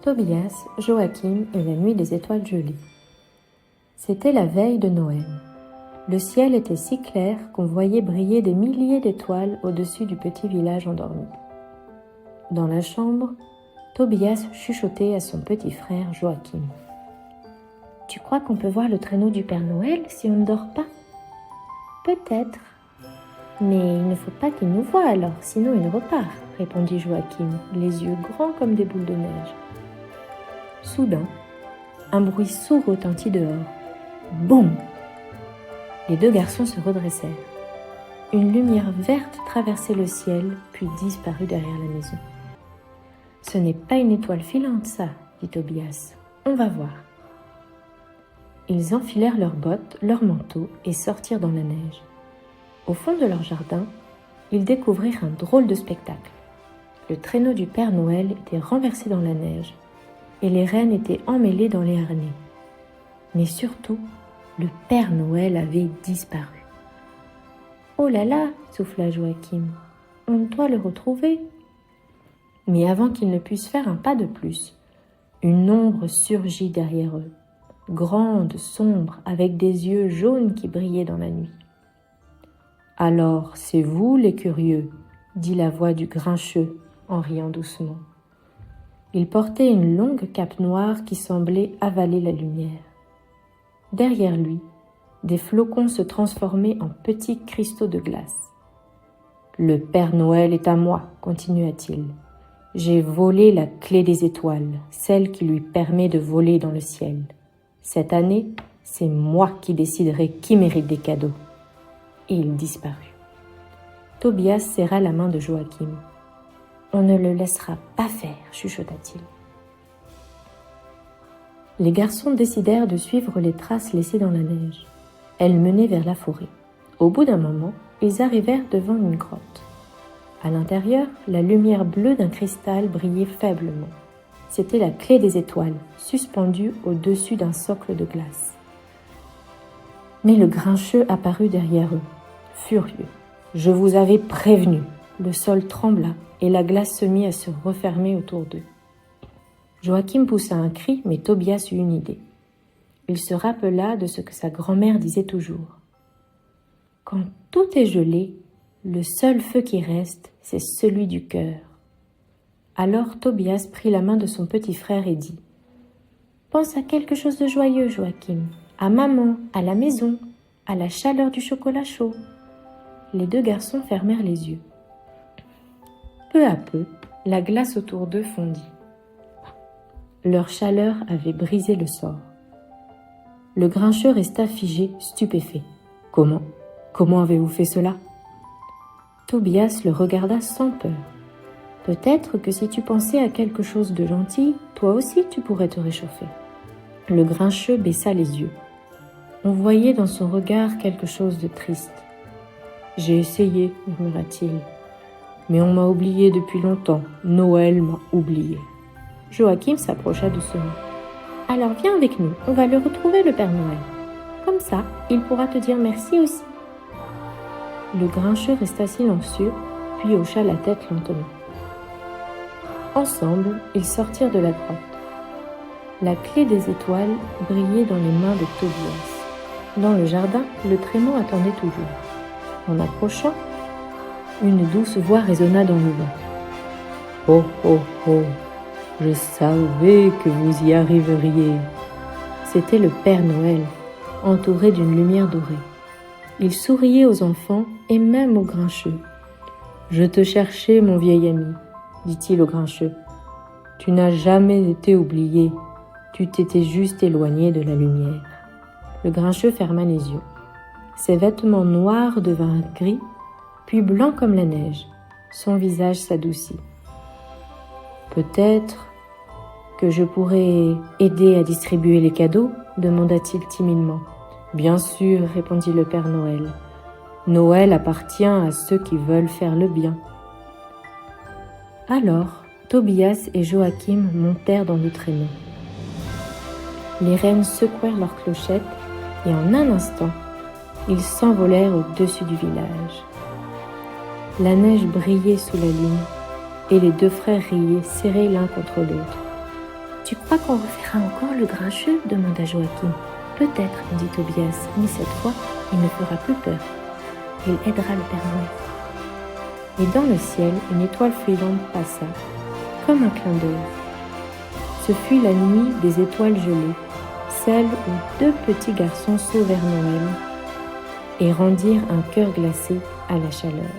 Tobias, Joachim et la nuit des étoiles gelées. C'était la veille de Noël. Le ciel était si clair qu'on voyait briller des milliers d'étoiles au-dessus du petit village endormi. Dans la chambre, Tobias chuchotait à son petit frère Joachim. « Tu crois qu'on peut voir le traîneau du Père Noël si on ne dort pas ?»« Peut-être. Mais il ne faut pas qu'il nous voie alors, sinon il repart, » répondit Joachim, les yeux grands comme des boules de neige. Soudain, un bruit sourd retentit dehors. Boum! Les deux garçons se redressèrent. Une lumière verte traversait le ciel, puis disparut derrière la maison. « Ce n'est pas une étoile filante, ça, » dit Tobias. « On va voir. » Ils enfilèrent leurs bottes, leurs manteaux et sortirent dans la neige. Au fond de leur jardin, ils découvrirent un drôle de spectacle. Le traîneau du Père Noël était renversé dans la neige et les rennes étaient emmêlées dans les harnais. Mais surtout, le Père Noël avait disparu. « Oh là là !» souffla Joachim. « On doit le retrouver !» Mais avant qu'ils ne puissent faire un pas de plus, une ombre surgit derrière eux, grande, sombre, avec des yeux jaunes qui brillaient dans la nuit. « Alors, c'est vous les curieux !» dit la voix du grincheux en riant doucement. Il portait une longue cape noire qui semblait avaler la lumière. Derrière lui, des flocons se transformaient en petits cristaux de glace. « Le Père Noël est à moi, continua-t-il. J'ai volé la clé des étoiles, celle qui lui permet de voler dans le ciel. Cette année, c'est moi qui déciderai qui mérite des cadeaux. » Et il disparut. Tobias serra la main de Joachim. « On ne le laissera pas faire, chuchota-t-il. » Les garçons décidèrent de suivre les traces laissées dans la neige. Elles menaient vers la forêt. Au bout d'un moment, ils arrivèrent devant une grotte. À l'intérieur, la lumière bleue d'un cristal brillait faiblement. C'était la clé des étoiles, suspendue au-dessus d'un socle de glace. Mais le grincheux apparut derrière eux, furieux. « Je vous avais prévenu !» Le sol trembla et la glace se mit à se refermer autour d'eux. Joachim poussa un cri, mais Tobias eut une idée. Il se rappela de ce que sa grand-mère disait toujours. « Quand tout est gelé, le seul feu qui reste, c'est celui du cœur. » Alors Tobias prit la main de son petit frère et dit « Pense à quelque chose de joyeux, Joachim, à maman, à la maison, à la chaleur du chocolat chaud. » Les deux garçons fermèrent les yeux. Peu à peu, la glace autour d'eux fondit. Leur chaleur avait brisé le sort. Le grincheux resta figé, stupéfait. « Comment avez-vous fait cela ?» Tobias le regarda sans peur. « Peut-être que si tu pensais à quelque chose de gentil, toi aussi tu pourrais te réchauffer. » Le grincheux baissa les yeux. On voyait dans son regard quelque chose de triste. « J'ai essayé, » murmura-t-il. « Mais on m'a oublié depuis longtemps. Noël m'a oublié. » Joachim s'approcha doucement. « Alors viens avec nous, on va le retrouver le Père Noël. Comme ça, il pourra te dire merci aussi. » Le grincheux resta silencieux, puis hocha la tête lentement. Ensemble, ils sortirent de la grotte. La clé des étoiles brillait dans les mains de Tobias. Dans le jardin, le traîneau attendait toujours. En approchant, une douce voix résonna dans le vent. « Oh, oh, oh, je savais que vous y arriveriez. » C'était le Père Noël, entouré d'une lumière dorée. Il souriait aux enfants et même aux grincheux. « Je te cherchais, mon vieil ami, » dit-il au grincheux. « Tu n'as jamais été oublié, tu t'étais juste éloigné de la lumière. » Le grincheux ferma les yeux. Ses vêtements noirs devinrent gris, puis blancs comme la neige. Son visage s'adoucit. « Peut-être que je pourrais aider à distribuer les cadeaux ?» demanda-t-il timidement. « Bien sûr, » répondit le Père Noël. « Noël appartient à ceux qui veulent faire le bien. » Alors, Tobias et Joachim montèrent dans le traîneau. Les rennes secouèrent leurs clochettes et en un instant, ils s'envolèrent au-dessus du village. La neige brillait sous la lune et les deux frères riaient serrés l'un contre l'autre. Tu crois qu'on reverra encore le grincheux demanda Joachim. Peut-être, dit Tobias, mais cette fois, il ne fera plus peur. Il aidera le Père Noël. Et dans le ciel, une étoile filante passa, comme un clin d'œil. Ce fut la nuit des étoiles gelées, celle où 2 petits garçons sauvèrent Noël et rendirent un cœur glacé à la chaleur.